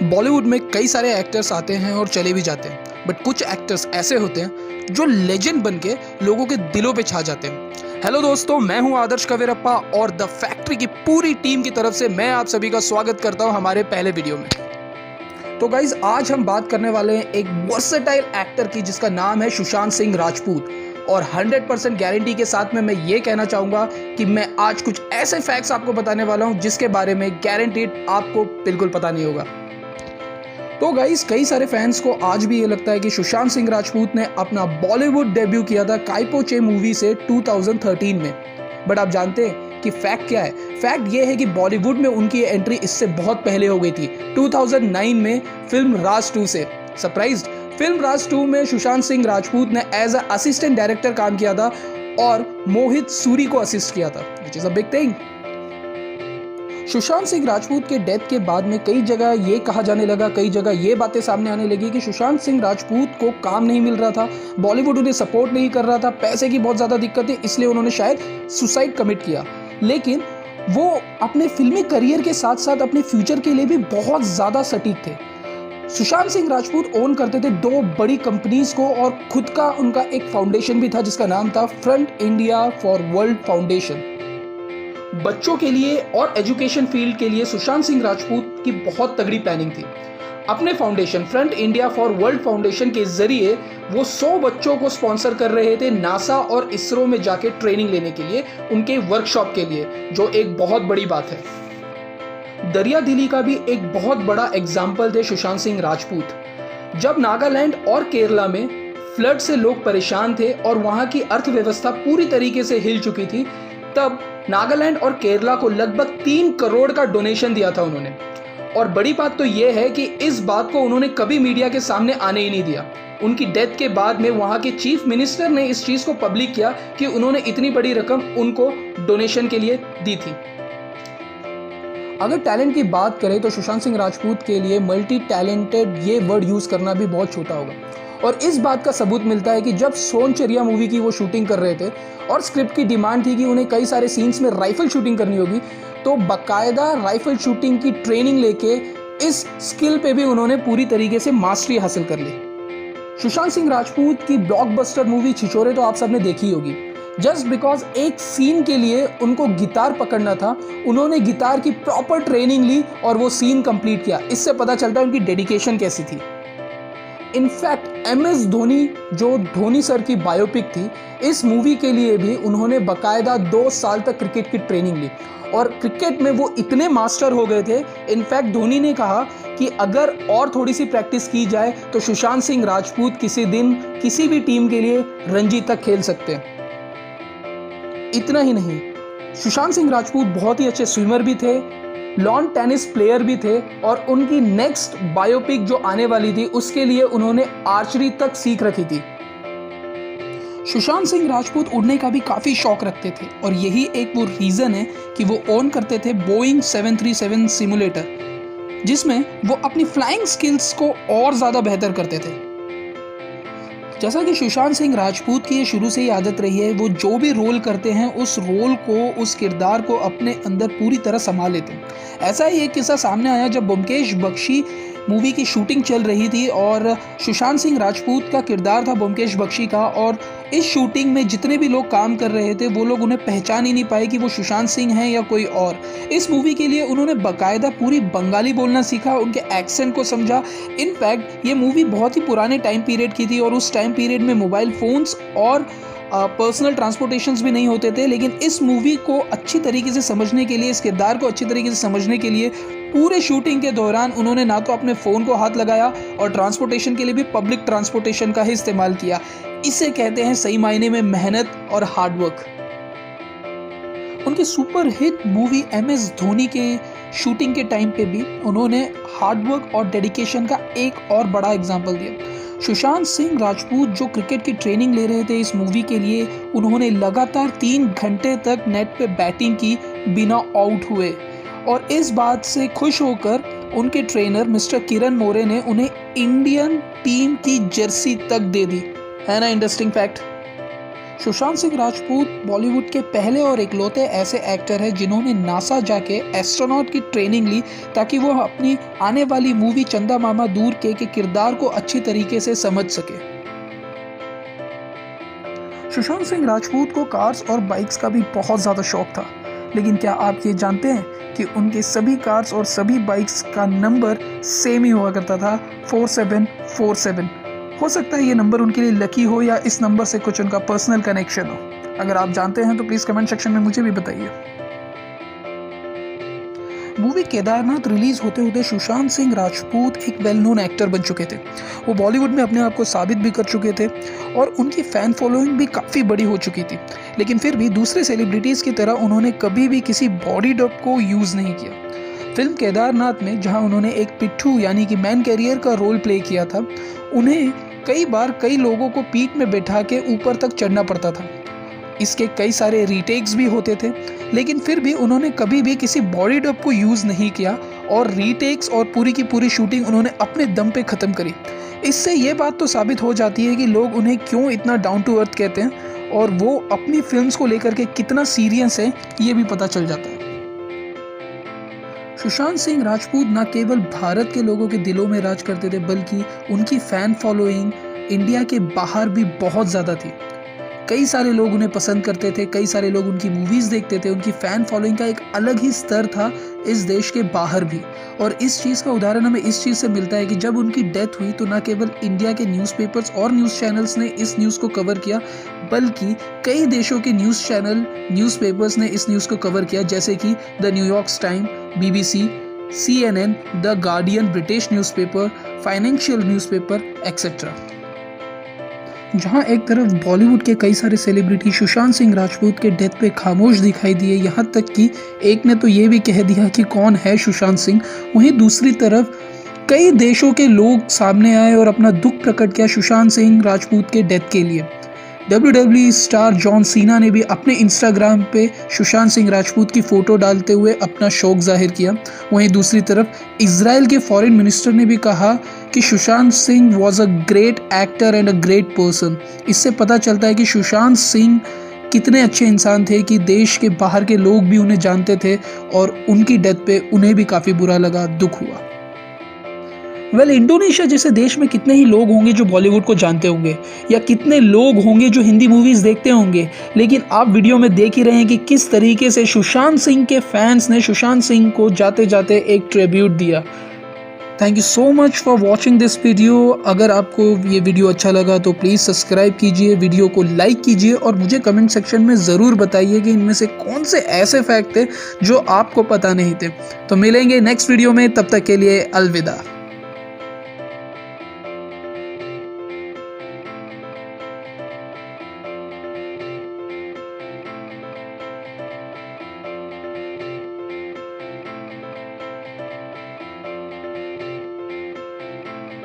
बॉलीवुड में कई सारे एक्टर्स आते हैं और चले भी जाते हैं, बट कुछ एक्टर्स ऐसे होते हैं जो लेजेंड बन के लोगों के दिलों पे छा जाते हैं। हेलो दोस्तों, मैं हूं आदर्श कवेरप्पा और द फैक्ट्री की पूरी टीम की तरफ से मैं आप सभी का स्वागत करता हूं हमारे पहले वीडियो में। तो गाइज, आज हम बात करने वाले हैं एक वर्सेटाइल एक्टर की जिसका नाम है सुशांत सिंह राजपूत। और 100% गारंटी के साथ में मैं ये कहना चाहूँगा कि मैं आज कुछ ऐसे फैक्ट्स आपको बताने वाला हूँ जिसके बारे में गारंटीड आपको बिल्कुल पता नहीं होगा। तो गाइस, कई सारे फैंस को आज भी ये लगता है कि सुशांत सिंह राजपूत ने अपना बॉलीवुड डेब्यू किया था काइपो चे मूवी से 2013 में। बट आप जानते हैं कि फैक्ट क्या है? फैक्ट ये है कि बॉलीवुड में उनकी एंट्री इससे बहुत पहले हो गई थी, 2009 में फिल्म राज 2 से। सरप्राइज्ड? फिल्म राज 2 में सुशांत सिंह राजपूत ने एज अ असिस्टेंट डायरेक्टर काम किया था और मोहित सूरी को असिस्ट किया था, which is a big thing. Sushant Singh Rajput के डेथ के बाद में कई जगह ये कहा जाने लगा, कई जगह ये बातें सामने आने लगी कि सुशांत सिंह राजपूत को काम नहीं मिल रहा था, बॉलीवुड उन्हें सपोर्ट नहीं कर रहा था, पैसे की बहुत ज़्यादा दिक्कत थी, इसलिए उन्होंने शायद सुसाइड कमिट किया। लेकिन वो अपने फिल्मी करियर के साथ साथ अपने फ्यूचर के लिए भी बहुत ज़्यादा सटीक थे। सुशांत सिंह राजपूत ओन करते थे 2 बड़ी कंपनीज को और खुद का उनका एक फाउंडेशन भी था जिसका नाम था front India for world foundation. बच्चों के लिए और एजुकेशन फील्ड के लिए सुशांत सिंह राजपूत की बहुत तगड़ी प्लानिंग थी। अपने foundation front India for world foundation के जरिए वो 100 बच्चों को स्पॉन्सर कर रहे थे नासा और इसरो में जाके ट्रेनिंग लेने के लिए, उनके वर्कशॉप के लिए, जो एक बहुत बड़ी बात है। दरिया दिली का भी एक बहुत बड़ा एग्जाम्पल थे सुशांत सिंह राजपूत। जब नागालैंड और केरला में फ्लड से लोग परेशान थे और वहां की अर्थव्यवस्था पूरी तरीके से हिल चुकी थी, तब नागालैंड और केरला को लगभग 3 करोड़ का डोनेशन दिया था उन्होंने। और बड़ी बात तो यह है कि इस बात को उन्होंने कभी मीडिया के सामने आने ही नहीं दिया। उनकी डेथ के बाद में वहां के चीफ मिनिस्टर ने इस चीज को पब्लिक किया कि उन्होंने इतनी बड़ी रकम उनको डोनेशन के लिए दी थी। अगर टैलेंट की बात करें तो सुशांत सिंह राजपूत के लिए मल्टी टैलेंटेड ये वर्ड यूज करना भी बहुत छोटा होगा। और इस बात का सबूत मिलता है कि जब सोनचरिया मूवी की वो शूटिंग कर रहे थे और स्क्रिप्ट की डिमांड थी कि उन्हें कई सारे सीन्स में राइफल शूटिंग करनी होगी, तो बाकायदा राइफल शूटिंग की ट्रेनिंग लेके इस स्किल पे भी उन्होंने पूरी तरीके से मास्टरी हासिल कर ली। सुशांत सिंह राजपूत की ब्लॉकबस्टर मूवी छिछोरे तो आप सबने देखी होगी। जस्ट बिकॉज एक सीन के लिए उनको गिटार पकड़ना था, उन्होंने गिटार की प्रॉपर ट्रेनिंग ली और वो सीन कंप्लीट किया। इससे पता चलता है उनकी डेडिकेशन कैसी थी। इनफैक्ट MS धोनी, जो धोनी सर की बायोपिक थी, इस मूवी के लिए भी उन्होंने बाकायदा 2 साल तक क्रिकेट की ट्रेनिंग ली और क्रिकेट में वो इतने मास्टर हो गए थे। इनफैक्ट धोनी ने कहा कि अगर और थोड़ी सी प्रैक्टिस की जाए तो सुशांत सिंह राजपूत किसी दिन किसी भी टीम के लिए रणजी तक खेल सकते हैं। इतना ही नहीं, सुशांत सिंह राजपूत बहुत ही अच्छे स्विमर भी थे, लॉन टेनिस प्लेयर भी थे और उनकी नेक्स्ट बायोपिक जो आने वाली थी उसके लिए उन्होंने आर्चरी तक सीख रखी थी। सुशांत सिंह राजपूत उड़ने का भी काफ़ी शौक रखते थे और यही एक वो रीज़न है कि वो ओन करते थे बोइंग 737 सिमुलेटर, जिसमें वो अपनी फ्लाइंग स्किल्स को और ज़्यादा बेहतर करते थे। जैसा कि सुशांत सिंह राजपूत की ये शुरू से ही आदत रही है, वो जो भी रोल करते हैं उस रोल को, उस किरदार को अपने अंदर पूरी तरह संभाल लेते हैं। ऐसा ही एक किस्सा सामने आया जब ब्योमकेश बख्शी मूवी की शूटिंग चल रही थी और सुशांत सिंह राजपूत का किरदार था ब्योमकेश बख्शी का, और इस शूटिंग में जितने भी लोग काम कर रहे थे वो लोग उन्हें पहचान ही नहीं पाए कि वो सुशांत सिंह हैं या कोई और। इस मूवी के लिए उन्होंने बाकायदा पूरी बंगाली बोलना सीखा, उनके एक्सेंट को समझा। इनफैक्ट ये मूवी बहुत ही पुराने टाइम पीरियड की थी और उस टाइम पीरियड में मोबाइल फ़ोन्स और पर्सनल ट्रांसपोर्टेशंस भी नहीं होते थे। लेकिन इस मूवी को अच्छी तरीके से समझने के लिए, इस किरदार को अच्छी तरीके से समझने के लिए पूरे शूटिंग के दौरान उन्होंने ना तो अपने फ़ोन को हाथ लगाया और ट्रांसपोर्टेशन के लिए भी पब्लिक ट्रांसपोर्टेशन का ही इस्तेमाल किया। इसे कहते हैं सही मायने में मेहनत और हार्डवर्क। उनकी super hit movie MS Dhoni के शूटिंग के टाइम पे भी उन्होंने हार्डवर्क और डेडिकेशन का एक और बड़ा एग्जाम्पल दिया। सुशांत सिंह राजपूत जो क्रिकेट की ट्रेनिंग ले रहे थे इस मूवी के लिए, उन्होंने लगातार 3 घंटे तक नेट पे बैटिंग की बिना आउट हुए और इस बात से खुश होकर उनके ट्रेनर मिस्टर किरण मोरे ने उन्हें इंडियन टीम की जर्सी तक दे दी। है ना इंटरेस्टिंग फैक्ट? सुशांत सिंह राजपूत बॉलीवुड के पहले और इकलौते ऐसे एक्टर हैं जिन्होंने नासा जाके एस्ट्रोनॉट की ट्रेनिंग ली ताकि वो अपनी आने वाली मूवी चंदा मामा दूर के किरदार को अच्छी तरीके से समझ सके। सुशांत सिंह राजपूत को कार्स और बाइक्स का भी बहुत ज़्यादा शौक था, लेकिन क्या आप ये जानते हैं कि उनके सभी कार्स और सभी बाइक्स का नंबर सेम ही हुआ करता था, 4747। हो सकता है ये नंबर उनके लिए लकी हो या इस नंबर से कुछ उनका पर्सनल कनेक्शन हो। अगर आप जानते हैं तो प्लीज़ कमेंट सेक्शन में मुझे भी बताइए। मूवी केदारनाथ रिलीज होते होते सुशांत सिंह राजपूत एक वेल नोन एक्टर बन चुके थे। वो बॉलीवुड में अपने आप को साबित भी कर चुके थे और उनकी फ़ैन फॉलोइंग भी काफ़ी बड़ी हो चुकी थी, लेकिन फिर भी दूसरे सेलिब्रिटीज़ की तरह उन्होंने कभी भी किसी बॉडी डब को यूज़ नहीं किया। फिल्म केदारनाथ में जहां उन्होंने एक पिट्ठू यानी कि मैन कैरियर का रोल प्ले किया था, उन्हें कई बार कई लोगों को पीठ में बैठा के ऊपर तक चढ़ना पड़ता था। इसके कई सारे रीटेक्स भी होते थे, लेकिन फिर भी उन्होंने कभी भी किसी बॉडी डब को यूज़ नहीं किया और रीटेक्स और पूरी की पूरी शूटिंग उन्होंने अपने दम पे ख़त्म करी। इससे ये बात तो साबित हो जाती है कि लोग उन्हें क्यों इतना डाउन टू अर्थ कहते हैं और वो अपनी फिल्म्स को लेकर के कितना सीरियस है ये भी पता चल जाता है। सुशांत सिंह राजपूत न केवल भारत के लोगों के दिलों में राज करते थे, बल्कि उनकी फ़ैन फॉलोइंग इंडिया के बाहर भी बहुत ज़्यादा थी। कई सारे लोग उन्हें पसंद करते थे, कई सारे लोग उनकी मूवीज़ देखते थे। उनकी फ़ैन फॉलोइंग का एक अलग ही स्तर था इस देश के बाहर भी, और इस चीज़ का उदाहरण हमें इस चीज़ से मिलता है कि जब उनकी डेथ हुई तो न केवल इंडिया के न्यूज़पेपर्स और न्यूज़ चैनल्स ने इस न्यूज़ को कवर किया, बल्कि कई देशों के न्यूज़ चैनल न्यूज़पेपर्स ने इस न्यूज़ को कवर किया, जैसे कि the New York times, BBC, CNN, the guardian British newspaper, financial newspaper etcetera. जहां एक तरफ बॉलीवुड के कई सारे सेलिब्रिटी सुशांत सिंह राजपूत के डेथ पे खामोश दिखाई दिए, यहाँ तक कि एक ने तो ये भी कह दिया कि कौन है सुशांत सिंह, वहीं दूसरी तरफ कई देशों के लोग सामने आए और अपना दुख प्रकट किया सुशांत सिंह राजपूत के डेथ के लिए। WWE स्टार जॉन सीना ने भी अपने इंस्टाग्राम पे सुशांत सिंह राजपूत की फ़ोटो डालते हुए अपना शोक जाहिर किया। वहीं दूसरी तरफ इजराइल के फॉरेन मिनिस्टर ने भी कहा कि Sushant Singh was a great actor and a great person. इससे पता चलता है कि सुशांत सिंह कितने अच्छे इंसान थे कि देश के बाहर के लोग भी उन्हें जानते थे और उनकी डेथ पे उन्हें भी काफ़ी बुरा लगा, दुख हुआ। इंडोनेशिया जैसे देश में कितने ही लोग होंगे जो बॉलीवुड को जानते होंगे, या कितने लोग होंगे जो हिंदी मूवीज़ देखते होंगे, लेकिन आप वीडियो में देख ही रहे हैं कि किस तरीके से सुशांत सिंह के फैंस ने सुशांत सिंह को जाते जाते एक ट्रिब्यूट दिया। Thank you so much for watching this video. अगर आपको ये वीडियो अच्छा लगा तो प्लीज़ सब्सक्राइब कीजिए, वीडियो को लाइक कीजिए और मुझे कमेंट सेक्शन में ज़रूर बताइए कि इनमें से कौन से ऐसे फैक्ट थे जो आपको पता नहीं थे। तो मिलेंगे नेक्स्ट वीडियो में, तब तक के लिए अलविदा।